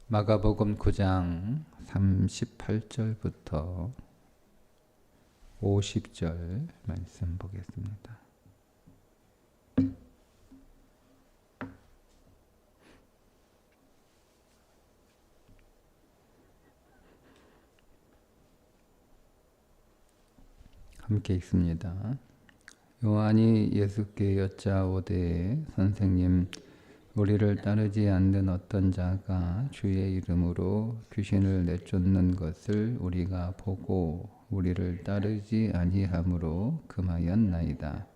마가복음 9장 38절부터 50절 말씀 보겠습니다. 함께 읽습니다. 요한이 예수께 여짜오되 선생님, 우리를 따르지 않는 어떤 자가 주의 이름으로 귀신을 내쫓는 것을 우리가 보고 우리를 따르지 아니하므로 금하였나이다.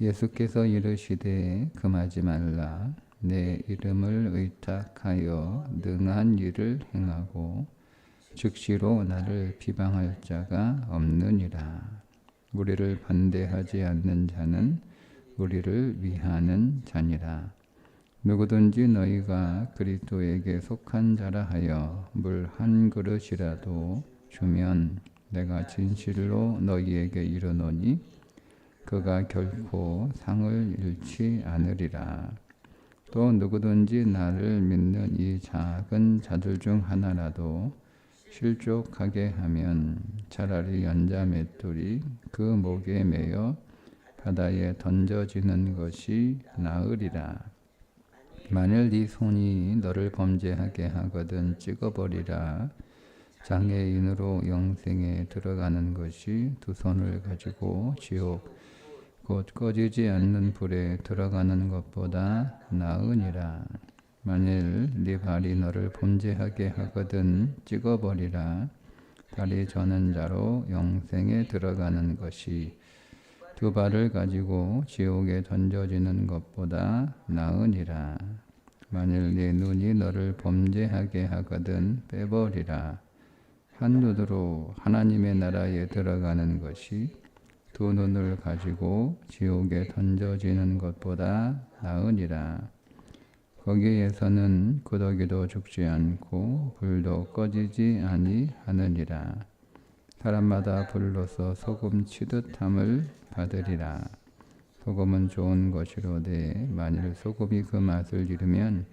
예수께서 이르시되 금하지 말라. 내 이름을 의탁하여 능한 일을 행하고 즉시로 나를 비방할 자가 없느니라. 우리를 반대하지 않는 자는 우리를 위하는 자니라. 누구든지 너희가 그리스도에게 속한 자라 하여 물 한 그릇이라도 주면 내가 진실로 너희에게 이르노니 그가 결코 상을 잃지 않으리라. 또 누구든지 나를 믿는 이 작은 자들 중 하나라도 실족하게 하면 차라리 연자 맷돌이 그 목에 매여 바다에 던져지는 것이 나으리라. 만일 네 손이 너를 범죄하게 하거든 찍어버리라. 장애인으로 영생에 들어가는 것이 두 손을 가지고 지옥 곧 꺼지지 않는 불에 들어가는 것보다 나으니라. 만일 네 발이 너를 범죄하게 하거든 찍어버리라. 발이 저는 자로 영생에 들어가는 것이 두 발을 가지고 지옥에 던져지는 것보다 나으니라. 만일 네 눈이 너를 범죄하게 하거든 빼버리라. 한 눈으로 하나님의 나라에 들어가는 것이 두 눈을 가지고 지옥에 던져지는 것보다 나으니라. 거기에서는 구더기도 죽지 않고 불도 꺼지지 아니하느니라. 사람마다 불로서 소금 치듯 함을 받으리라. 소금은 좋은 것이로되 만일 소금이 그 맛을 잃으면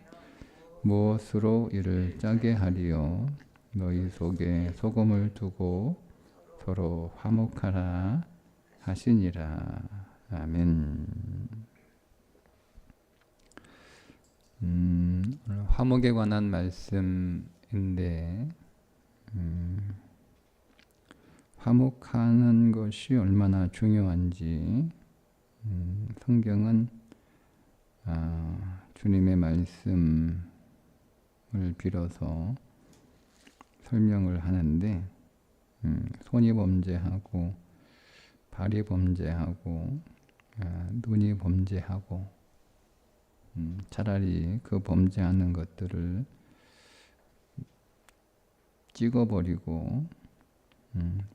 무엇으로 이를 짜게 하리요. 너희 속에 소금을 두고 서로 화목하라 하시니라. 아멘. 오늘 화목에 관한 말씀인데 화목하는 것이 얼마나 중요한지 성경은 주님의 말씀을 빌어서 설명을 하는데 손이 범죄하고 발이 범죄하고 눈이 범죄하고 차라리 그 범죄하는 것들을 찍어버리고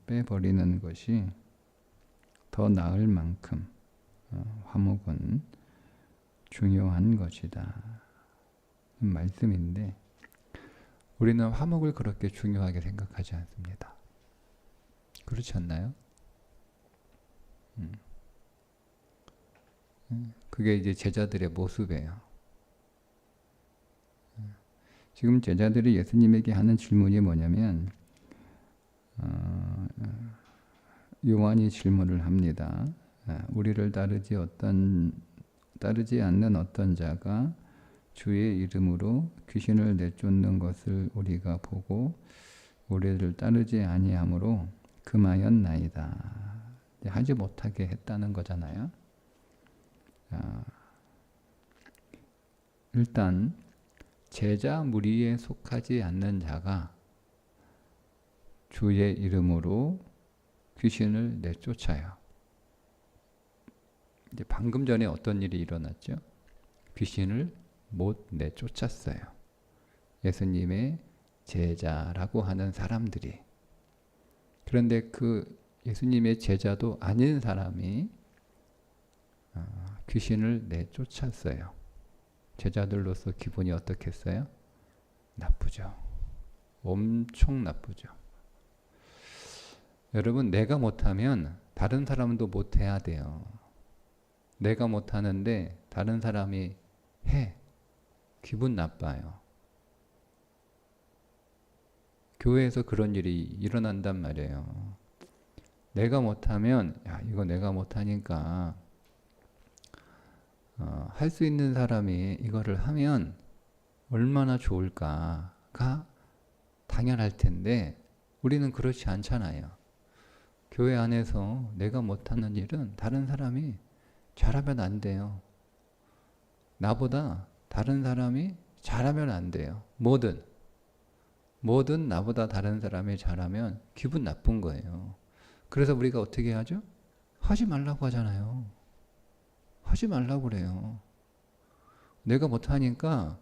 빼버리는 것이 더 나을 만큼 화목은 중요한 것이다. 말씀인데 우리는 화목을 그렇게 중요하게 생각하지 않습니다. 그렇지 않나요? 그게 이제 제자들의 모습이에요. 지금 제자들이 예수님에게 하는 질문이 뭐냐면 요한이 질문을 합니다. 우리를 따르지 않는 어떤 자가 주의 이름으로 귀신을 내쫓는 것을 우리가 보고 우리를 따르지 아니하므로 금하였나이다. 하지 못하게 했다는 거잖아요. 일단 제자 무리에 속하지 않는 자가 주의 이름으로 귀신을 내쫓아요. 이제 방금 전에 어떤 일이 일어났죠? 귀신을 못 내쫓았어요. 예수님의 제자라고 하는 사람들이. 그런데 그 예수님의 제자도 아닌 사람이 귀신을 내쫓았어요. 제자들로서 기분이 어떻겠어요? 나쁘죠. 엄청 나쁘죠. 여러분, 내가 못하면 다른 사람도 못해야 돼요. 내가 못하는데 다른 사람이 해. 기분 나빠요. 교회에서 그런 일이 일어난단 말이에요. 내가 못하면 야 이거 내가 못하니까 할 수 있는 사람이 이거를 하면 얼마나 좋을까가 당연할 텐데 우리는 그렇지 않잖아요. 교회 안에서 내가 못하는 일은 다른 사람이 잘하면 안 돼요. 나보다 다른 사람이 잘하면 안 돼요. 뭐든 나보다 다른 사람이 잘하면 기분 나쁜 거예요. 그래서 우리가 어떻게 하죠? 하지 말라고 하잖아요. 하지 말라고 그래요. 내가 못하니까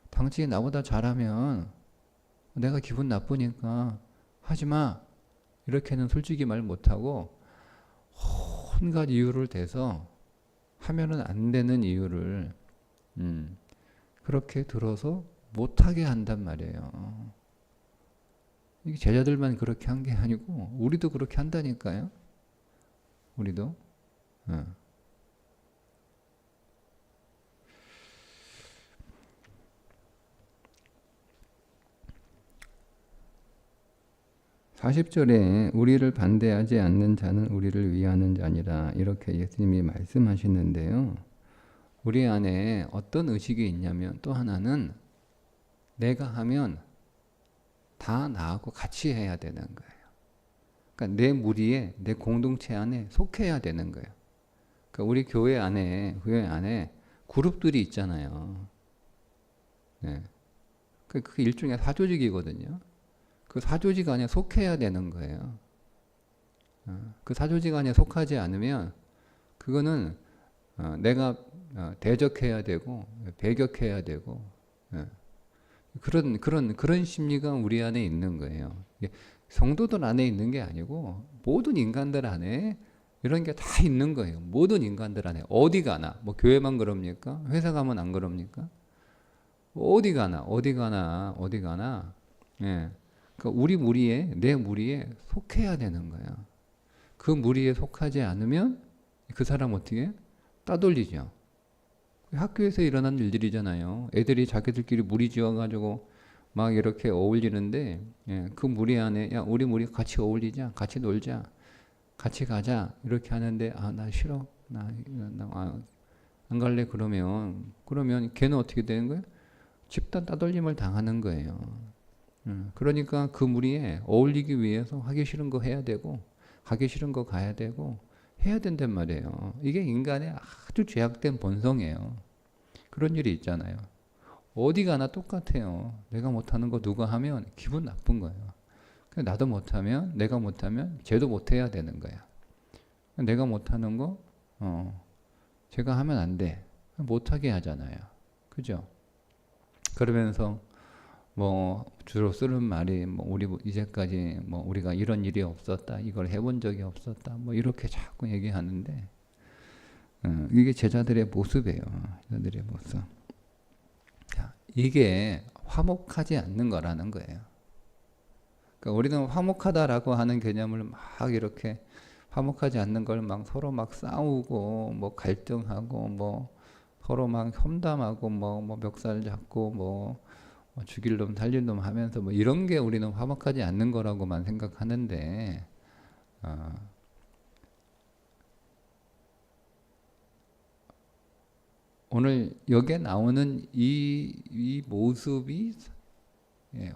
당신이 나보다 잘하면 내가 기분 나쁘니까 하지 마. 이렇게는 솔직히 말 못하고 온갖 이유를 대서 하면은 안 되는 이유를 그렇게 들어서 못하게 한단 말이에요. 이게 제자들만 그렇게 한 게 아니고 우리도 그렇게 한다니까요. 우리도. 40절에 우리를 반대하지 않는 자는 우리를 위하는 자니라 이렇게 예수님이 말씀하시는데요. 우리 안에 어떤 의식이 있냐면 또 하나는 내가 하면 다 나하고 같이 해야 되는 거예요. 그러니까 내 무리에 내 공동체 안에 속해야 되는 거예요. 그러니까 우리 교회 안에 그룹들이 있잖아요. 네. 그게 일종의 사조직이거든요. 그 사조직 안에 속해야 되는 거예요. 그 사조직 안에 속하지 않으면 그거는 내가 대적해야 되고 배격해야 되고 그런 심리가 우리 안에 있는 거예요. 성도들 안에 있는 게 아니고 모든 인간들 안에 이런 게 다 있는 거예요. 모든 인간들 안에 어디 가나 뭐 교회만 그럽니까? 회사 가면 안 그럽니까? 어디 가나 예. 그러니까 우리 무리에 내 무리에 속해야 되는 거야. 그 무리에 속하지 않으면 그 사람 어떻게 따돌리죠. 학교에서 일어난 일들이잖아요. 애들이 자기들끼리 무리 지어가지고 막 이렇게 어울리는데 그 무리 안에 야 우리 무리 같이 어울리자, 같이 놀자, 같이 가자 이렇게 하는데 아 나 싫어, 안 갈래 그러면 걔는 어떻게 되는 거예요? 집단 따돌림을 당하는 거예요. 그러니까 그 무리에 어울리기 위해서 하기 싫은 거 해야 되고 가기 싫은 거 가야 되고 해야 된단 말이에요. 이게 인간의 아주 죄악된 본성이에요. 그런 일이 있잖아요. 어디 가나 똑같아요. 내가 못하는 거 누가 하면 기분 나쁜 거예요. 나도 못하면 내가 못하면 쟤도 못해야 되는 거야. 내가 못하는 거 제가 하면 안 돼. 못하게 하잖아요. 그죠? 그러면서 뭐 주로 쓰는 말이 뭐 우리 이제까지 뭐 우리가 이런 일이 없었다, 이걸 해본 적이 없었다, 뭐 이렇게 자꾸 얘기하는데 이게 제자들의 모습이에요. 제자들의 모습. 자, 이게 화목하지 않는 거라는 거예요. 그러니까 우리는 화목하다라고 하는 개념을 막 이렇게 화목하지 않는 걸 막 서로 막 싸우고 뭐 갈등하고 뭐 서로 막 험담하고 뭐 멱살 잡고 뭐 죽일 놈 살릴 놈 하면서 뭐 이런 게 우리는 화목하지 않는 거라고만 생각하는데 오늘 여기에 나오는 이 모습이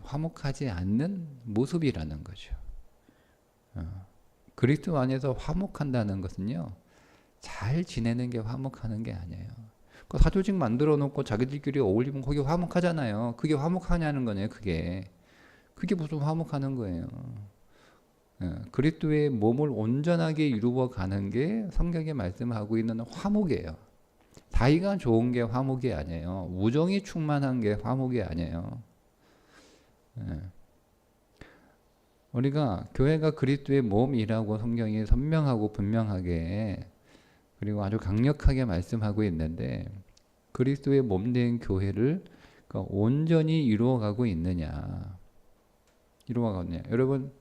화목하지 않는 모습이라는 거죠. 그리스도 안에서 화목한다는 것은요, 잘 지내는 게 화목하는 게 아니에요. 그 사조직 만들어 놓고 자기들끼리 어울리면 거기 화목하잖아요. 그게 화목하냐는 거네요. 그게 무슨 화목하는 거예요. 그리스도의 몸을 온전하게 이루어 가는 게 성경에 말씀하고 있는 화목이에요. 사이가 좋은 게 화목이 아니에요. 우정이 충만한 게 화목이 아니에요. 우리가 교회가 그리스도의 몸이라고 성경이 선명하고 분명하게 그리고 아주 강력하게 말씀하고 있는데 그리스도의 몸된 교회를 온전히 이루어가고 있느냐. 여러분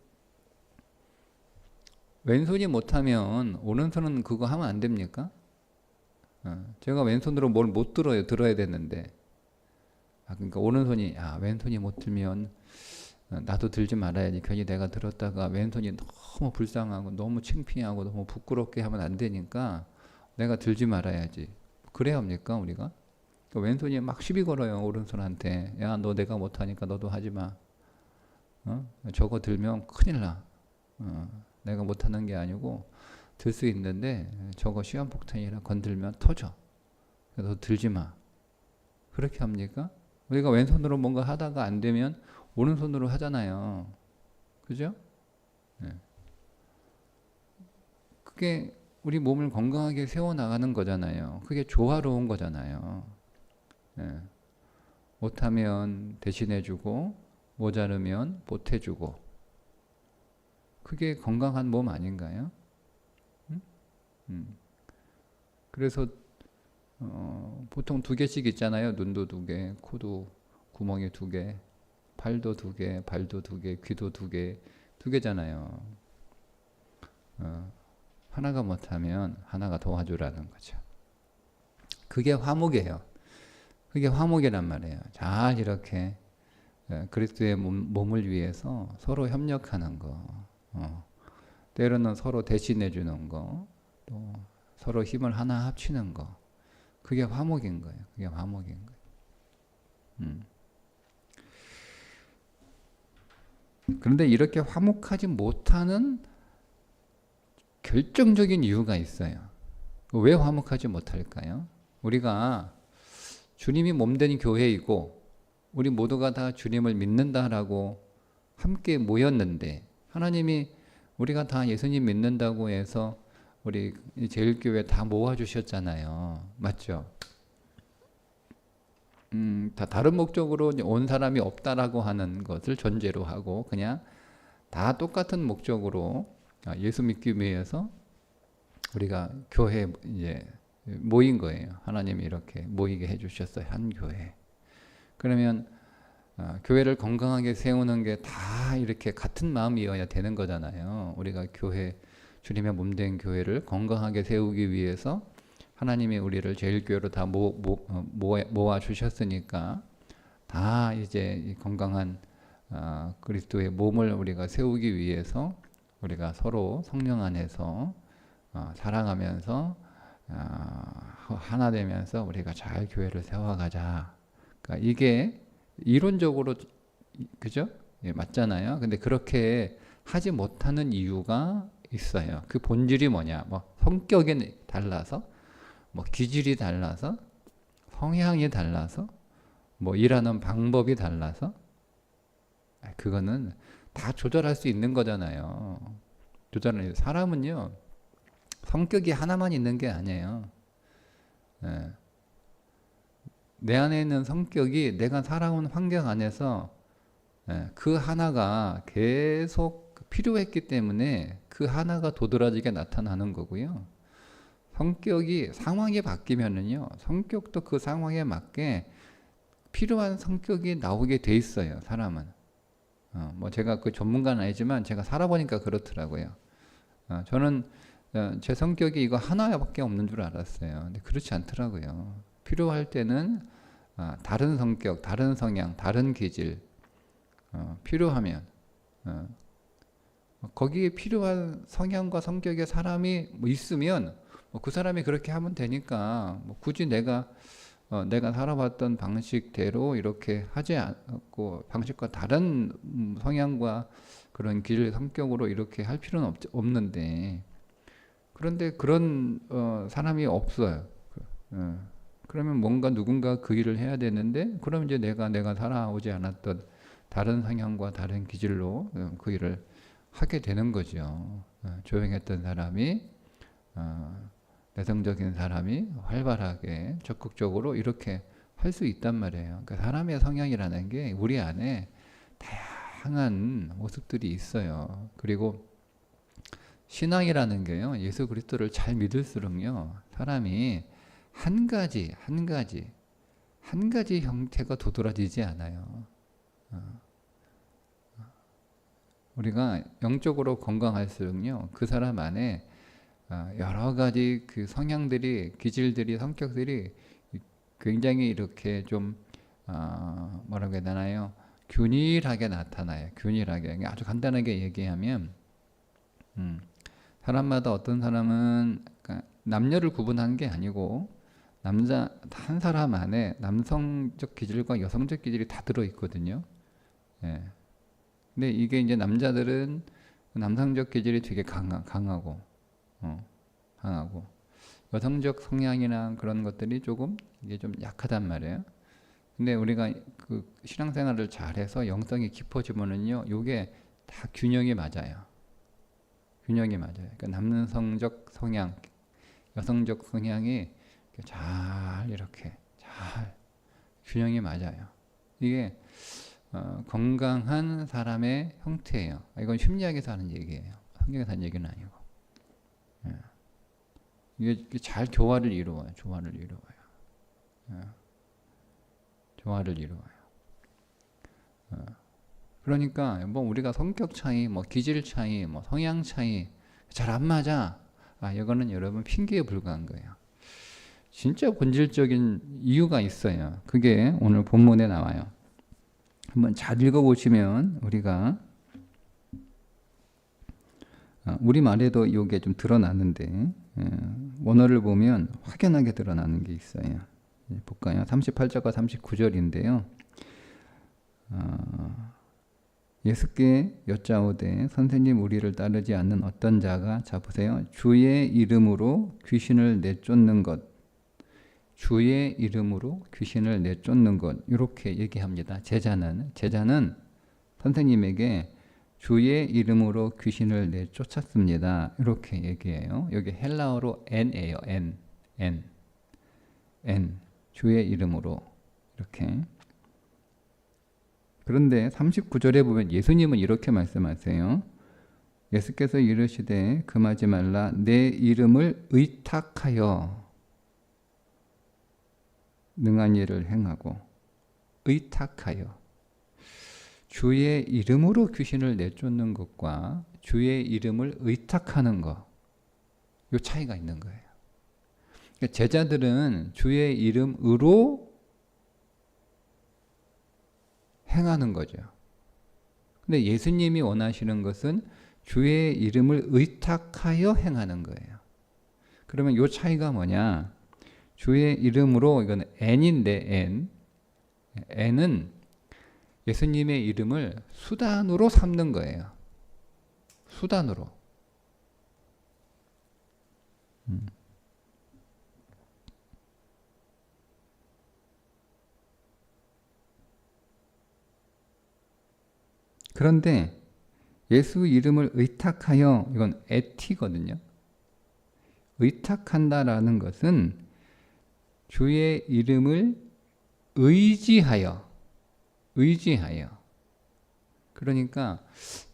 왼손이 못하면 오른손은 그거 하면 안 됩니까? 제가 왼손으로 뭘 못 들어야 되는데 그러니까 오른손이 왼손이 못 들면 나도 들지 말아야지. 괜히 내가 들었다가 왼손이 너무 불쌍하고 너무 창피하고 너무 부끄럽게 하면 안 되니까 내가 들지 말아야지. 그래야 합니까 우리가? 왼손이 막 시비 걸어요 오른손한테. 야, 너 내가 못하니까 너도 하지 마. 저거 들면 큰일 나. 내가 못하는 게 아니고 들 수 있는데 저거 시한폭탄이라 건들면 터져. 그래서 들지 마. 그렇게 합니까? 우리가 왼손으로 뭔가 하다가 안 되면 오른손으로 하잖아요. 그죠? 네. 그게 우리 몸을 건강하게 세워나가는 거잖아요. 그게 조화로운 거잖아요. 네. 못하면 대신해주고 모자르면 보태주고. 그게 건강한 몸 아닌가요? 그래서 보통 2개씩 있잖아요. 눈도 2개, 코도 구멍이 2개, 팔도 2개, 발도 2개, 귀도 2개, 2개잖아요. 하나가 못하면 하나가 도와주라는 거죠. 그게 화목이에요. 그게 화목이란 말이에요. 잘 이렇게 그리스도의 몸을 위해서 서로 협력하는 거, 때로는 서로 대신해 주는 거, 또 서로 힘을 하나 합치는 거, 그게 화목인 거예요. 그게 화목인 거예요. 그런데 이렇게 화목하지 못하는 결정적인 이유가 있어요. 왜 화목하지 못할까요? 우리가 주님이 몸된 교회이고 우리 모두가 다 주님을 믿는다라고 함께 모였는데, 하나님이 우리가 다 예수님 믿는다고 해서 우리 제일교회 다 모아주셨잖아요. 맞죠? 다 다른 목적으로 온 사람이 없다라고 하는 것을 전제로 하고 그냥 다 똑같은 목적으로 예수 믿기 위해서 우리가 교회에 이제 모인 거예요. 하나님이 이렇게 모이게 해주셨어요. 한 교회. 그러면 교회를 건강하게 세우는 게 다 이렇게 같은 마음이어야 되는 거잖아요. 우리가 교회, 주님의 몸된 교회를 건강하게 세우기 위해서 하나님이 우리를 제일교회로 다 모아 주셨으니까 다 이제 건강한 그리스도의 몸을 우리가 세우기 위해서 우리가 서로 성령 안에서 사랑하면서 하나 되면서 우리가 잘 교회를 세워가자. 그러니까 이게 이론적으로 그죠? 예, 맞잖아요. 근데 그렇게 하지 못하는 이유가 있어요. 그 본질이 뭐냐? 뭐 성격이 달라서, 뭐 기질이 달라서, 성향이 달라서, 뭐 일하는 방법이 달라서, 그거는 다 조절할 수 있는 거잖아요. 조절을. 사람은요, 성격이 하나만 있는 게 아니에요. 예. 내 안에 있는 성격이 내가 살아온 환경 안에서 그 하나가 계속 필요했기 때문에 그 하나가 도드라지게 나타나는 거고요. 성격이 상황이 바뀌면은요, 성격도 그 상황에 맞게 필요한 성격이 나오게 돼 있어요. 사람은. 뭐 제가 그 전문가는 아니지만 제가 살아보니까 그렇더라고요. 저는 제 성격이 이거 하나밖에 없는 줄 알았어요. 근데 그렇지 않더라고요. 필요할 때는 다른 성격, 다른 성향, 다른 기질, 필요하면 거기에 필요한 성향과 성격의 사람이 뭐 있으면 그 사람이 그렇게 하면 되니까 뭐 굳이 내가 살아왔던 방식대로 이렇게 하지 않고 방식과 다른 성향과 그런 길 성격으로 이렇게 할 필요는 없는데, 그런데 그런 사람이 없어요. 그러면 뭔가 누군가 그 일을 해야 되는데, 그럼 이제 내가 살아오지 않았던 다른 성향과 다른 기질로 그 일을 하게 되는 거죠. 조용했던 사람이 내성적인 사람이 활발하게 적극적으로 이렇게 할 수 있단 말이에요. 그러니까 사람의 성향이라는 게 우리 안에 다양한 모습들이 있어요. 그리고 신앙이라는 게요, 예수 그리스도를 잘 믿을수록요, 사람이 한 가지 형태가 도드라지지 않아요. 우리가 영적으로 건강할수록요, 그 사람 안에 여러 가지 그 성향들이, 기질들이, 성격들이 굉장히 이렇게 좀 뭐라고 해야 되나요? 균일하게 나타나요. 균일하게. 아주 간단하게 얘기하면 사람마다 어떤 사람은 그러니까 남녀를 구분하는 게 아니고 남자 한 사람 안에 남성적 기질과 여성적 기질이 다 들어 있거든요. 예. 근데 이게 이제 남자들은 남성적 기질이 되게 강하고 강하고 여성적 성향이나 그런 것들이 조금 이게 좀 약하단 말이에요. 근데 우리가 그 신앙생활을 잘해서 영성이 깊어지면은요, 요게 다 균형이 맞아요. 균형이 맞아요. 그러니까 남성적 성향, 여성적 성향이 잘 이렇게 잘 균형이 맞아요. 이게 건강한 사람의 형태예요. 이건 심리학에서 하는 얘기예요. 성경에서 하는 얘기는 아니고. 예. 이게 잘 조화를 이루어요. 조화를 이루어요. 예. 조화를 이루어요. 그러니까 뭐 우리가 성격 차이, 뭐 기질 차이, 뭐 성향 차이 잘 안 맞아. 이거는 여러분 핑계에 불과한 거예요. 진짜 본질적인 이유가 있어요. 그게 오늘 본문에 나와요. 한번 잘 읽어보시면 우리가 우리말에도 이게 좀 드러나는데 원어를 보면 확연하게 드러나는 게 있어요. 볼까요? 38절과 39절인데요. 예수께 여짜오되 선생님 우리를 따르지 않는 어떤 자가 자 보세요. 주의 이름으로 귀신을 내쫓는 것 주의 이름으로 귀신을 내쫓는 것 이렇게 얘기합니다. 제자는 선생님에게 주의 이름으로 귀신을 내쫓았습니다. 이렇게 얘기해요. 여기 헬라어로 n예요. n 주의 이름으로 이렇게. 그런데 39절에 보면 예수님은 이렇게 말씀하세요. 예수께서 이르시되 금하지 말라 내 이름을 의탁하여 능한 일을 행하고 의탁하여 주의 이름으로 귀신을 내쫓는 것과 주의 이름을 의탁하는 것 이 차이가 있는 거예요. 그러니까 제자들은 주의 이름으로 행하는 거죠. 근데 예수님이 원하시는 것은 주의 이름을 의탁하여 행하는 거예요. 그러면 이 차이가 뭐냐? 주의 이름으로 이건 n인데 n은 예수님의 이름을 수단으로 삼는 거예요. 수단으로. 그런데 예수 이름을 의탁하여 이건 에티거든요. 의탁한다라는 것은 주의 이름을 의지하여 그러니까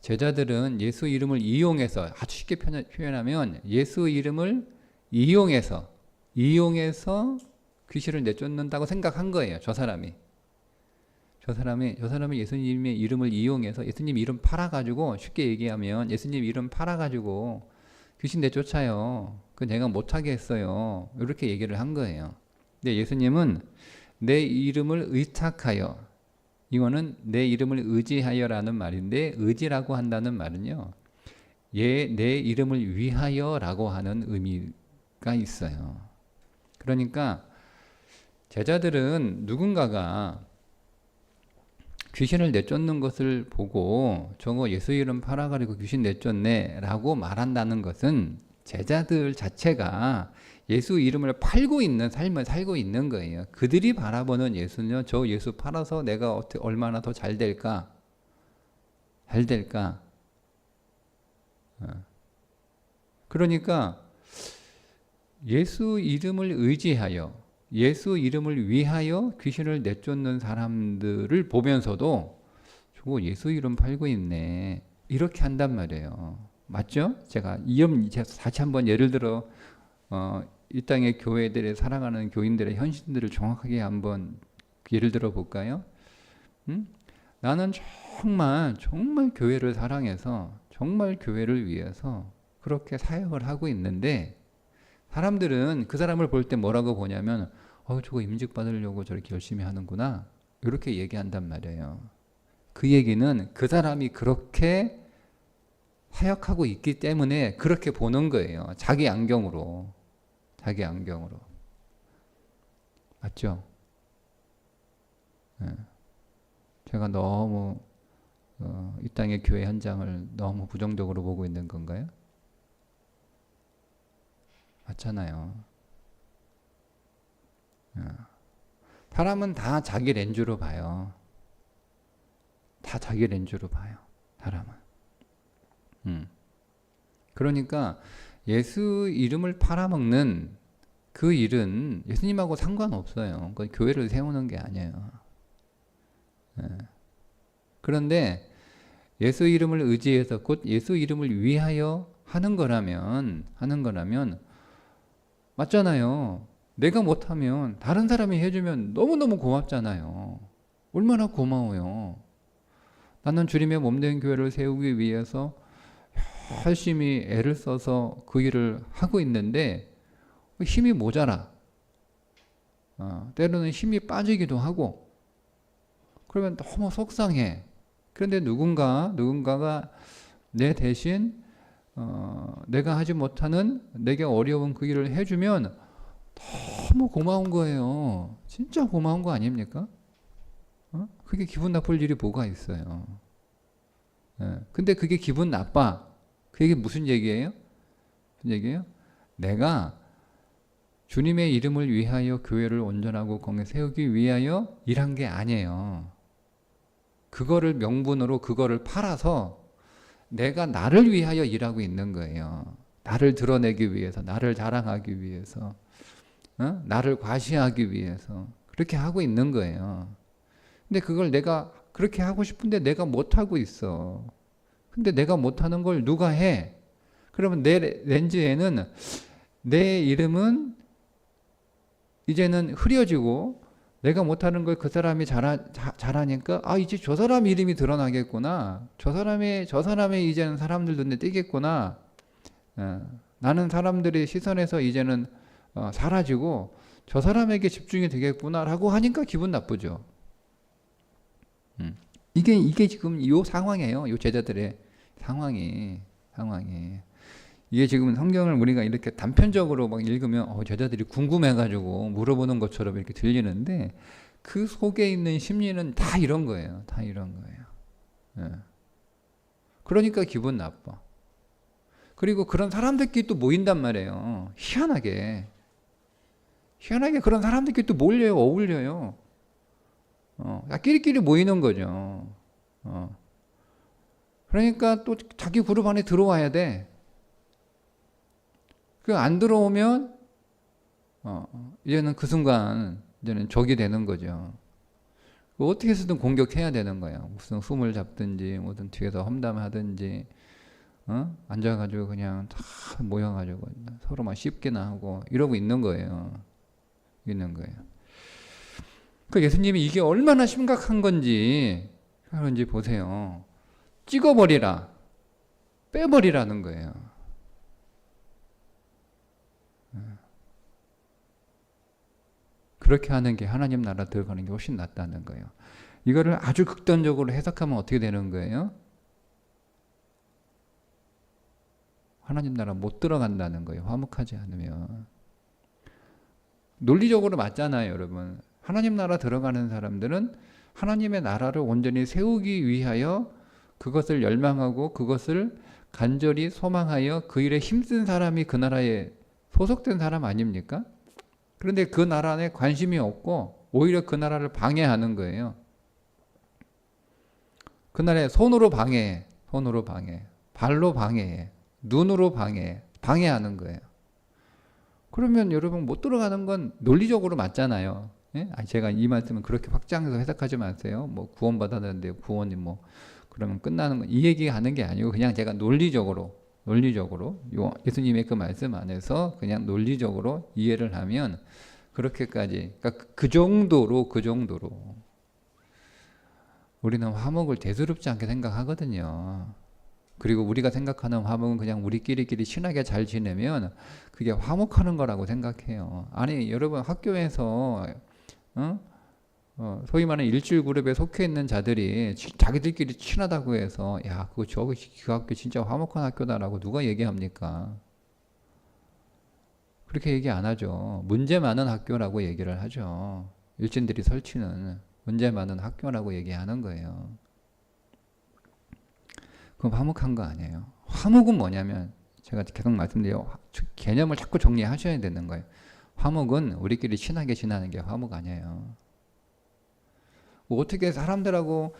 제자들은 예수 이름을 이용해서 아주 쉽게 표현하면 예수 이름을 이용해서 귀신을 내쫓는다고 생각한 거예요. 저 사람이 예수님의 이름을 이용해서 예수님 이름 팔아가지고 쉽게 얘기하면 예수님 이름 팔아가지고 귀신 내쫓아요. 그 내가 못하게 했어요. 이렇게 얘기를 한 거예요. 근데 예수님은 내 이름을 의탁하여 이거는 내 이름을 의지하여라는 말인데 의지라고 한다는 말은요. 내 이름을 위하여라고 하는 의미가 있어요. 그러니까 제자들은 누군가가 귀신을 내쫓는 것을 보고 저거 예수 이름 팔아가지고 귀신 내쫓네 라고 말한다는 것은 제자들 자체가 예수 이름을 팔고 있는 삶을 살고 있는 거예요. 그들이 바라보는 예수는 저 예수 팔아서 내가 얼마나 더 잘 될까? 그러니까 예수 이름을 의지하여 예수 이름을 위하여 귀신을 내쫓는 사람들을 보면서도 저거 예수 이름 팔고 있네 이렇게 한단 말이에요. 맞죠? 제가 다시 한번 예를 들어 이 땅의 교회들의 사랑하는 교인들의 현실들을 정확하게 한번 예를 들어 볼까요? 나는 정말 교회를 사랑해서 정말 교회를 위해서 그렇게 사역을 하고 있는데 사람들은 그 사람을 볼 때 뭐라고 보냐면 저거 임직 받으려고 저렇게 열심히 하는구나 이렇게 얘기한단 말이에요. 그 얘기는 그 사람이 그렇게 사역하고 있기 때문에 그렇게 보는 거예요. 자기 안경으로. 자기 안경으로. 맞죠? 네. 제가 너무 이 땅의 교회 현장을 너무 부정적으로 보고 있는 건가요? 맞잖아요. 사람은 다 자기 렌즈로 봐요. 다 자기 렌즈로 봐요. 사람은. 그러니까 예수 이름을 팔아먹는 그 일은 예수님하고 상관없어요. 그건 교회를 세우는 게 아니에요. 그런데 예수 이름을 의지해서 곧 예수 이름을 위하여 하는 거라면 맞잖아요. 내가 못하면 다른 사람이 해주면 너무너무 고맙잖아요. 얼마나 고마워요. 나는 주님의 몸된 교회를 세우기 위해서 열심히 애를 써서 그 일을 하고 있는데 힘이 모자라. 때로는 힘이 빠지기도 하고 그러면 너무 속상해. 그런데 누군가가 내 대신 내가 하지 못하는 내게 어려운 그 일을 해주면 너무 고마운 거예요. 진짜 고마운 거 아닙니까? 그게 기분 나쁠 일이 뭐가 있어요. 근데 그게 기분 나빠. 그 얘기 무슨 얘기예요? 무슨 얘기예요? 내가 주님의 이름을 위하여 교회를 온전하고 공에 세우기 위하여 일한 게 아니에요. 그거를 명분으로 그거를 팔아서 내가 나를 위하여 일하고 있는 거예요. 나를 드러내기 위해서, 나를 자랑하기 위해서, 나를 과시하기 위해서 그렇게 하고 있는 거예요. 근데 그걸 내가 그렇게 하고 싶은데 내가 못하고 있어. 근데 내가 못하는 걸 누가 해? 그러면 내 렌즈에는 내 이름은 이제는 흐려지고 내가 못하는 걸 그 사람이 잘하니까 이제 저 사람 이름이 드러나겠구나. 저 사람의 이제는 사람들 눈에 띄겠구나. 나는 사람들의 시선에서 이제는 사라지고 저 사람에게 집중이 되겠구나라고 하니까 기분 나쁘죠. 이게 지금 이 상황이에요. 이 제자들의 상황이. 이게 지금 성경을 우리가 이렇게 단편적으로 막 읽으면 제자들이 궁금해가지고 물어보는 것처럼 이렇게 들리는데 그 속에 있는 심리는 다 이런 거예요. 다 이런 거예요. 그러니까 기분 나빠. 그리고 그런 사람들끼리 또 모인단 말이에요. 희한하게 그런 사람들끼리 또 몰려요. 어울려요. 끼리끼리 모이는 거죠. 그러니까 또 자기 그룹 안에 들어와야 돼. 그 안 들어오면 이제는 그 순간 이제는 적이 되는 거죠. 어떻게 해서든 공격해야 되는 거예요. 무슨 숨을 잡든지 무슨 뒤에서 험담하든지 앉아가지고 그냥 다 모여가지고 서로만 씹기나 하고 이러고 있는 거예요. 그 예수님이 이게 얼마나 심각한 건지 보세요. 찍어버리라, 빼버리라는 거예요. 그렇게 하는 게 하나님 나라 들어가는 게 훨씬 낫다는 거예요. 이거를 아주 극단적으로 해석하면 어떻게 되는 거예요? 하나님 나라 못 들어간다는 거예요. 화목하지 않으면. 논리적으로 맞잖아요, 여러분. 하나님 나라 들어가는 사람들은 하나님의 나라를 온전히 세우기 위하여 그것을 열망하고 그것을 간절히 소망하여 그 일에 힘쓴 사람이 그 나라에 소속된 사람 아닙니까? 그런데 그 나라에 관심이 없고 오히려 그 나라를 방해하는 거예요. 그 나라에 손으로 방해해. 발로 방해해. 눈으로 방해하는 거예요. 그러면 여러분 못 들어가는 건 논리적으로 맞잖아요. 예? 제가 이 말씀은 그렇게 확장해서 해석하지 마세요. 뭐 구원받았는데 구원이 뭐 그러면 끝나는 거 이 얘기 하는 게 아니고 그냥 제가 논리적으로 예수님의 그 말씀 안에서 그냥 논리적으로 이해를 하면 그렇게까지 그러니까 그 정도로 우리는 화목을 대수롭지 않게 생각하거든요. 그리고 우리가 생각하는 화목은 그냥 우리끼리 친하게 잘 지내면 그게 화목하는 거라고 생각해요. 아니 여러분 학교에서 소위 말하는 일주일 그룹에 속해 있는 자들이 자기들끼리 친하다고 해서 야 그거 그 학교 진짜 화목한 학교다라고 누가 얘기합니까? 그렇게 얘기 안 하죠. 문제 많은 학교라고 얘기를 하죠. 일진들이 설치는 문제 많은 학교라고 얘기하는 거예요. 그럼 화목한 거 아니에요. 화목은 뭐냐면 제가 계속 말씀드려요. 개념을 자꾸 정리하셔야 되는 거예요. 화목은 우리끼리 친하게 지내는 게 화목 아니에요. 뭐 어떻게 사람들하고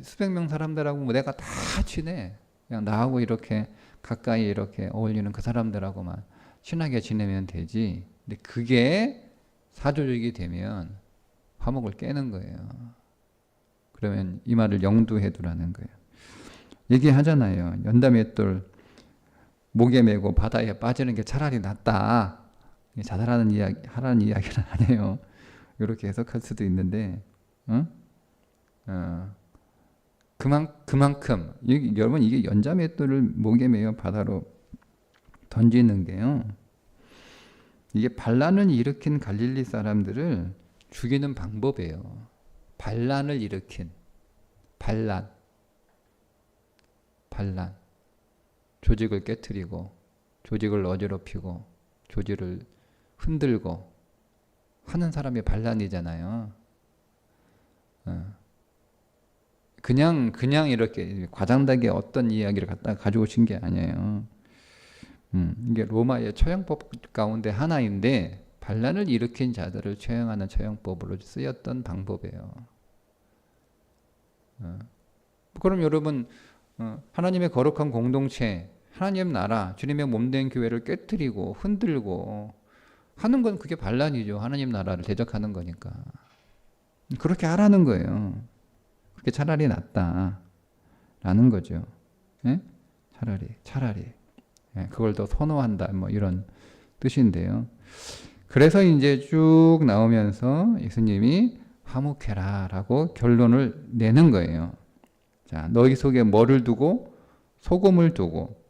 수백 명 사람들하고 뭐 내가 다 친해. 그냥 나하고 이렇게 가까이 이렇게 어울리는 그 사람들하고만 친하게 지내면 되지. 근데 그게 사조직이 되면 화목을 깨는 거예요. 그러면 이 말을 염두해 두라는 거예요. 얘기하잖아요. 연다맷돌 목에 메고 바다에 빠지는 게 차라리 낫다. 자살하는 이야기, 하라는 이야기는 아니에요. 이렇게 해석할 수도 있는데, 그만큼, 여러분, 이게 연자맷돌을 목에 메어 바다로 던지는 게요. 이게 반란을 일으킨 갈릴리 사람들을 죽이는 방법이에요. 반란을 일으킨, 반란. 조직을 깨트리고, 조직을 어지럽히고, 조직을 흔들고 하는 사람이 반란이잖아요. 그냥 이렇게 과장되게 어떤 이야기를 갖다가 가져오신 게 아니에요. 이게 로마의 처형법 가운데 하나인데 반란을 일으킨 자들을 처형하는 처형법으로 쓰였던 방법이에요. 그럼 여러분 하나님의 거룩한 공동체, 하나님 나라, 주님의 몸된 교회를 깨트리고 흔들고 하는 건 그게 반란이죠. 하나님 나라를 대적하는 거니까. 그렇게 하라는 거예요. 그게 차라리 낫다라는 거죠. 예? 차라리. 예, 그걸 더 선호한다. 뭐 이런 뜻인데요. 그래서 이제 쭉 나오면서 예수님이 화목해라라고 결론을 내는 거예요. 자, 너희 속에 뭐를 두고 소금을 두고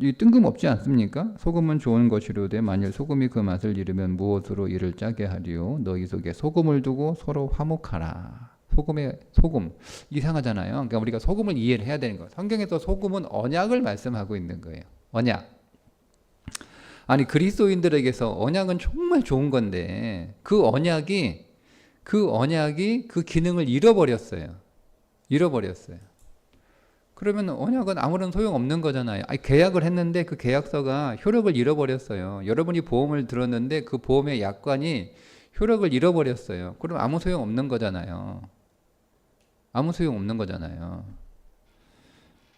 이 뜬금없지 않습니까? 소금은 좋은 것이로되 만일 소금이 그 맛을 잃으면 무엇으로 이를 짜게 하리요? 너희 속에 소금을 두고 서로 화목하라. 소금 이상하잖아요. 그러니까 우리가 소금을 이해를 해야 되는 거예요. 성경에서 소금은 언약을 말씀하고 있는 거예요. 언약. 아니 그리스도인들에게서 언약은 정말 좋은 건데 그 언약이 그 기능을 잃어버렸어요. 그러면 언약은 아무런 소용 없는 거잖아요. 아니, 계약을 했는데 그 계약서가 효력을 잃어버렸어요. 여러분이 보험을 들었는데 그 보험의 약관이 효력을 잃어버렸어요. 그럼 아무 소용 없는 거잖아요.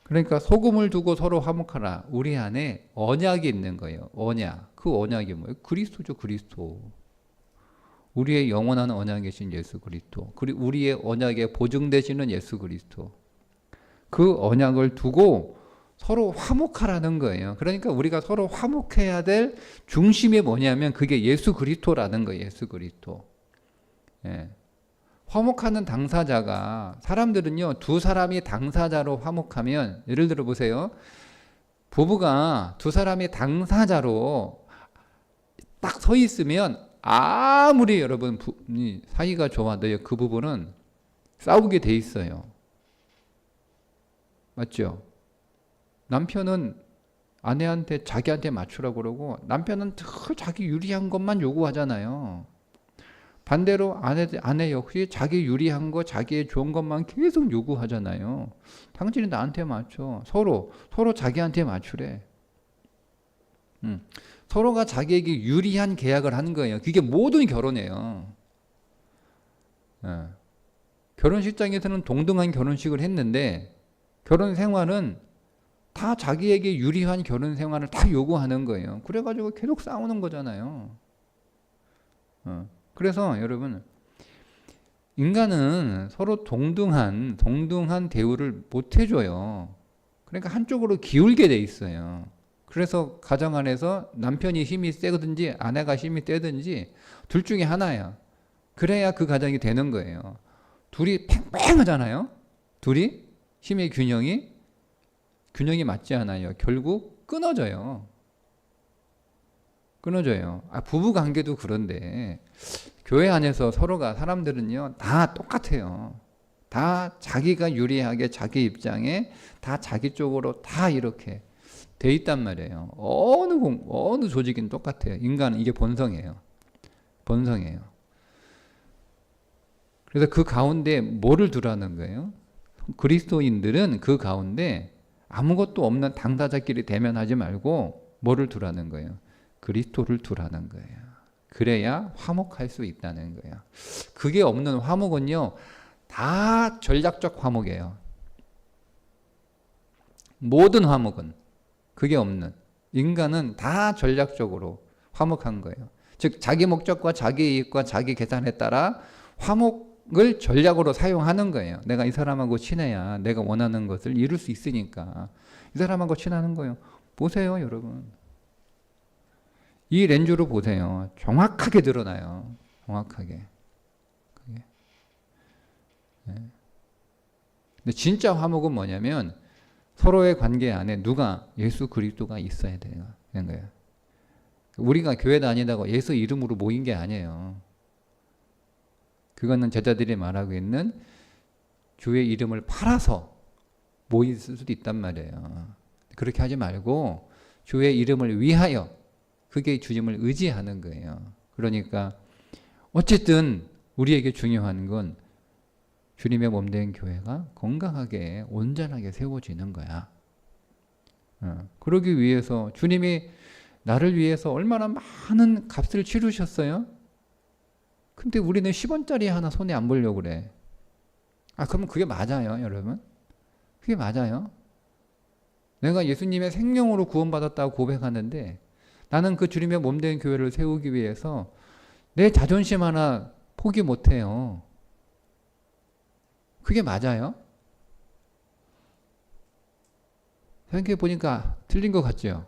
그러니까 소금을 두고 서로 화목하라. 우리 안에 언약이 있는 거예요. 언약. 그 언약이 뭐예요? 그리스도죠, 그리스도. 우리의 영원한 언약이신 예수 그리스도. 그리고 우리의 언약에 보증되시는 예수 그리스도. 그 언약을 두고 서로 화목하라는 거예요. 그러니까 우리가 서로 화목해야 될 중심이 뭐냐면 그게 예수 그리스도라는 거예요. 예수 그리스도. 예. 화목하는 당사자가 사람들은요. 두 사람이 당사자로 화목하면 예를 들어 보세요. 부부가 두 사람이 당사자로 딱 서 있으면 아무리 여러분 사이가 좋아도 그 부부는 싸우게 돼 있어요. 맞죠? 남편은 아내한테 자기한테 맞추라고 그러고 남편은 더 자기 유리한 것만 요구하잖아요. 반대로 아내 역시 자기 유리한 거 자기의 좋은 것만 계속 요구하잖아요. 당신이 나한테 맞춰. 서로 자기한테 맞추래. 서로가 자기에게 유리한 계약을 하는 거예요. 그게 모든 결혼이에요. 결혼식장에서는 동등한 결혼식을 했는데 결혼 생활은 다 자기에게 유리한 결혼 생활을 다 요구하는 거예요. 그래가지고 계속 싸우는 거잖아요. 그래서 여러분 인간은 서로 동등한 대우를 못 해줘요. 그러니까 한쪽으로 기울게 돼 있어요. 그래서 가정 안에서 남편이 힘이 세든지 아내가 힘이 세든지 둘 중에 하나야. 그래야 그 가정이 되는 거예요. 둘이 팽팽하잖아요. 둘이 힘의 균형이 맞지 않아요. 결국 끊어져요. 부부 관계도 그런데 교회 안에서 서로가 사람들은요 다 똑같아요. 다 자기가 유리하게 자기 입장에 다 자기 쪽으로 다 이렇게 돼 있단 말이에요. 어느 조직인 똑같아요. 인간은 이게 본성이에요. 본성이에요. 그래서 그 가운데 뭐를 두라는 거예요? 그리스도인들은 그 가운데 아무것도 없는 당사자끼리 대면하지 말고 뭐를 두라는 거예요? 그리스도를 두라는 거예요. 그래야 화목할 수 있다는 거예요. 그게 없는 화목은요, 다 전략적 화목이에요. 모든 화목은 그게 없는 인간은 다 전략적으로 화목한 거예요. 즉 자기 목적과 자기 이익과 자기 계산에 따라 화목을 전략으로 사용하는 거예요. 내가 이 사람하고 친해야 내가 원하는 것을 이룰 수 있으니까 이 사람하고 친하는 거예요. 보세요, 여러분. 이 렌즈로 보세요. 정확하게 드러나요. 정확하게. 근데 진짜 화목은 뭐냐면 서로의 관계 안에 누가 예수 그리스도가 있어야 되는 거예요. 우리가 교회 다니다가 예수 이름으로 모인 게 아니에요. 그거는 제자들이 말하고 있는 주의 이름을 팔아서 모일 수도 있단 말이에요. 그렇게 하지 말고 주의 이름을 위하여 그게 주님을 의지하는 거예요. 그러니까 어쨌든 우리에게 중요한 건 주님의 몸된 교회가 건강하게 온전하게 세워지는 거야. 그러기 위해서 주님이 나를 위해서 얼마나 많은 값을 치르셨어요? 근데 우리는 10원짜리 하나 손에 안 보려고 그래. 그러면 그게 맞아요, 여러분? 그게 맞아요? 내가 예수님의 생명으로 구원받았다고 고백하는데 나는 그 주님의 몸된 교회를 세우기 위해서 내 자존심 하나 포기 못해요. 그게 맞아요? 생각해 보니까 틀린 것 같죠?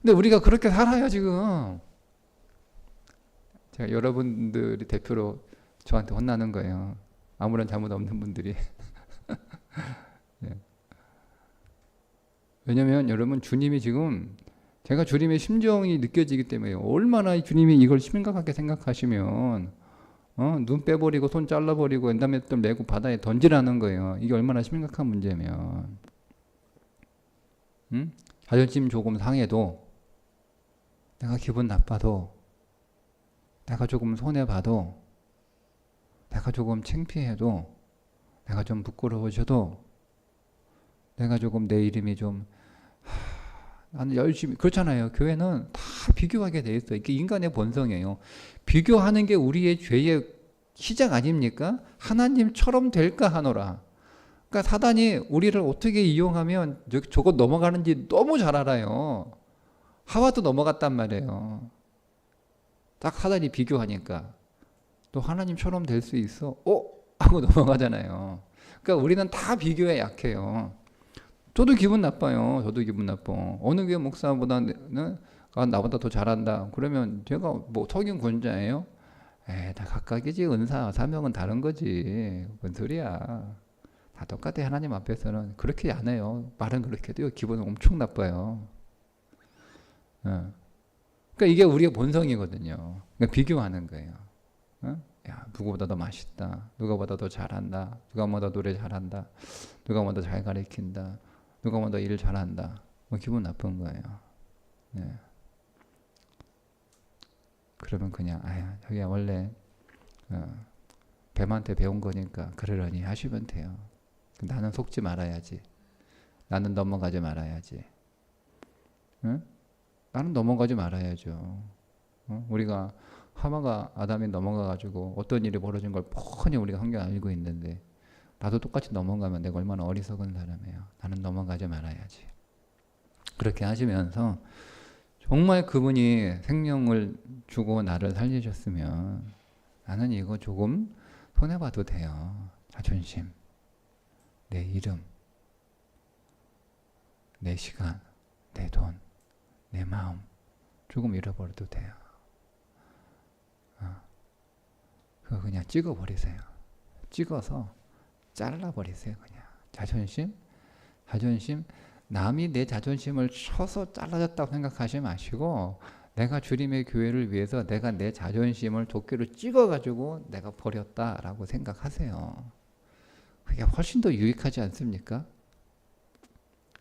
근데 우리가 그렇게 살아요, 지금. 제가 여러분들이 대표로 저한테 혼나는 거예요. 아무런 잘못 없는 분들이. 네. 왜냐면 여러분 주님이 지금 제가 주님의 심정이 느껴지기 때문에 얼마나 주님이 이걸 심각하게 생각하시면 눈 빼버리고 손 잘라버리고 엔다메트 메고 바다에 던지라는 거예요. 이게 얼마나 심각한 문제면. 자존심 조금 상해도 내가 기분 나빠도 내가 조금 손해봐도 내가 조금 창피해도 내가 좀 부끄러워져도 내가 조금 내 이름이 좀 나는 열심히 그렇잖아요. 교회는 다 비교하게 돼 있어요. 이게 인간의 본성이에요. 비교하는 게 우리의 죄의 시작 아닙니까? 하나님처럼 될까 하노라. 그러니까 사단이 우리를 어떻게 이용하면 저거 넘어가는지 너무 잘 알아요. 하와도 넘어갔단 말이에요. 딱 사단이 비교하니까 또 하나님처럼 될 수 있어? 하고 넘어가잖아요. 그러니까 우리는 다 비교에 약해요. 저도 기분 나빠요. 저도 기분 나빠. 어느 교회 목사보다는 나보다 더 잘한다. 그러면 제가 뭐 석영 권자예요? 다 각각이지. 은사, 사명은 다른 거지. 뭔 소리야. 다 똑같아. 하나님 앞에서는 그렇게 안 해요. 말은 그렇게 해도 기분은 엄청 나빠요. 그러니까 이게 우리의 본성이거든요. 그러니까 비교하는 거예요. 야, 누구보다 더 맛있다. 누가보다 더 잘한다. 누가보다 노래 잘한다. 누가보다 잘 가르친다. 누가보다 일 잘한다. 기분 나쁜 거예요. 네. 그러면 그냥 자기야 원래 뱀한테 배운 거니까 그러려니 하시면 돼요. 나는 속지 말아야지. 나는 넘어가지 말아야지. 응? 나는 넘어가지 말아야죠. 우리가 하마가 아담이 넘어가가지고 어떤 일이 벌어진 걸 뻔히 우리가 한게 알고 있는데 나도 똑같이 넘어가면 내가 얼마나 어리석은 사람이에요. 나는 넘어가지 말아야지. 그렇게 하시면서 정말 그분이 생명을 주고 나를 살리셨으면 나는 이거 조금 손해봐도 돼요. 자존심, 내 이름, 내 시간, 내 돈, 내 마음 조금 잃어버려도 돼요. 그거 그냥 찍어버리세요. 찍어서 잘라버리세요. 그냥 자존심 남이 내 자존심을 쳐서 잘라졌다고 생각하지 마시고 내가 주님의 교회를 위해서 내가 내 자존심을 도끼로 찍어가지고 내가 버렸다라고 생각하세요. 그게 훨씬 더 유익하지 않습니까?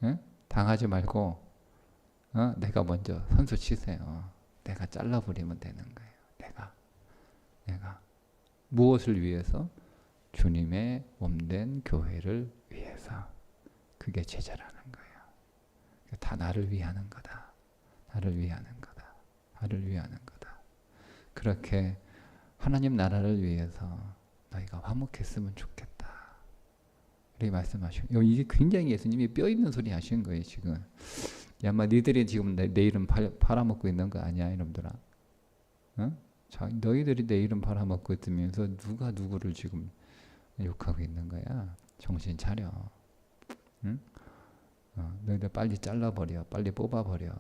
예? 당하지 말고 내가 먼저 선수 치세요. 내가 잘라버리면 되는 거예요. 내가 무엇을 위해서? 주님의 몸된 교회를 위해서. 그게 제자라는 거예요. 다 나를 위하는 거다. 나를 위하는 거다. 나를 위하는 거다. 그렇게 하나님 나라를 위해서 너희가 화목했으면 좋겠다. 이렇게 말씀하시고, 이게 굉장히 예수님이 뼈 있는 소리 하신 거예요, 지금. 아마 니들이 지금 내 이름 팔아먹고 있는 거 아니야, 이놈들아? 어? 너희들이 내 이름 팔아먹고 있으면서 누가 누구를 지금 욕하고 있는 거야? 정신 차려. 응? 너희들 빨리 잘라버려. 빨리 뽑아버려.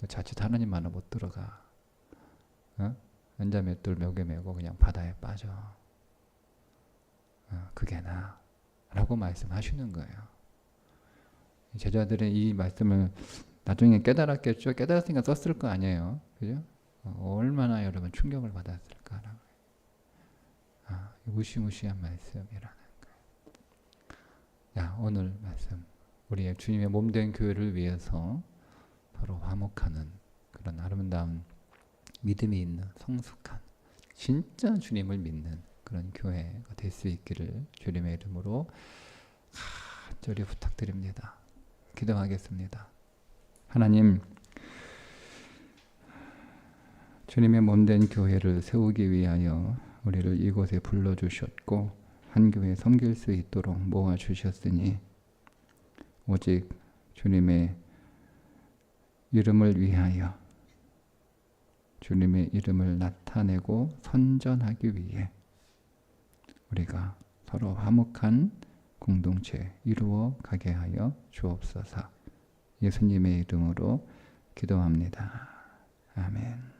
자칫 하나님 안에 못 들어가. 앉아맷돌 멱에 메고 그냥 바다에 빠져. 그게 나. 라고 말씀하시는 거예요. 제자들은 이 말씀을 나중에 깨달았겠죠. 깨달았으니까 썼을 거 아니에요. 그죠? 얼마나 여러분 충격을 받았을까라고. 무시무시한 말씀이라는 거예요. 오늘 말씀. 우리의 주님의 몸된 교회를 위해서 서로 화목하는 그런 아름다운 믿음이 있는 성숙한 진짜 주님을 믿는 그런 교회가 될 수 있기를 주님의 이름으로 간절히 부탁드립니다. 기도하겠습니다. 하나님, 주님의 몸된 교회를 세우기 위하여 우리를 이곳에 불러주셨고 한 교회 섬길 수 있도록 모아주셨으니 오직 주님의 이름을 위하여 주님의 이름을 나타내고 선전하기 위해 우리가 서로 화목한 공동체 이루어 가게 하여 주옵소서. 예수님의 이름으로 기도합니다. 아멘.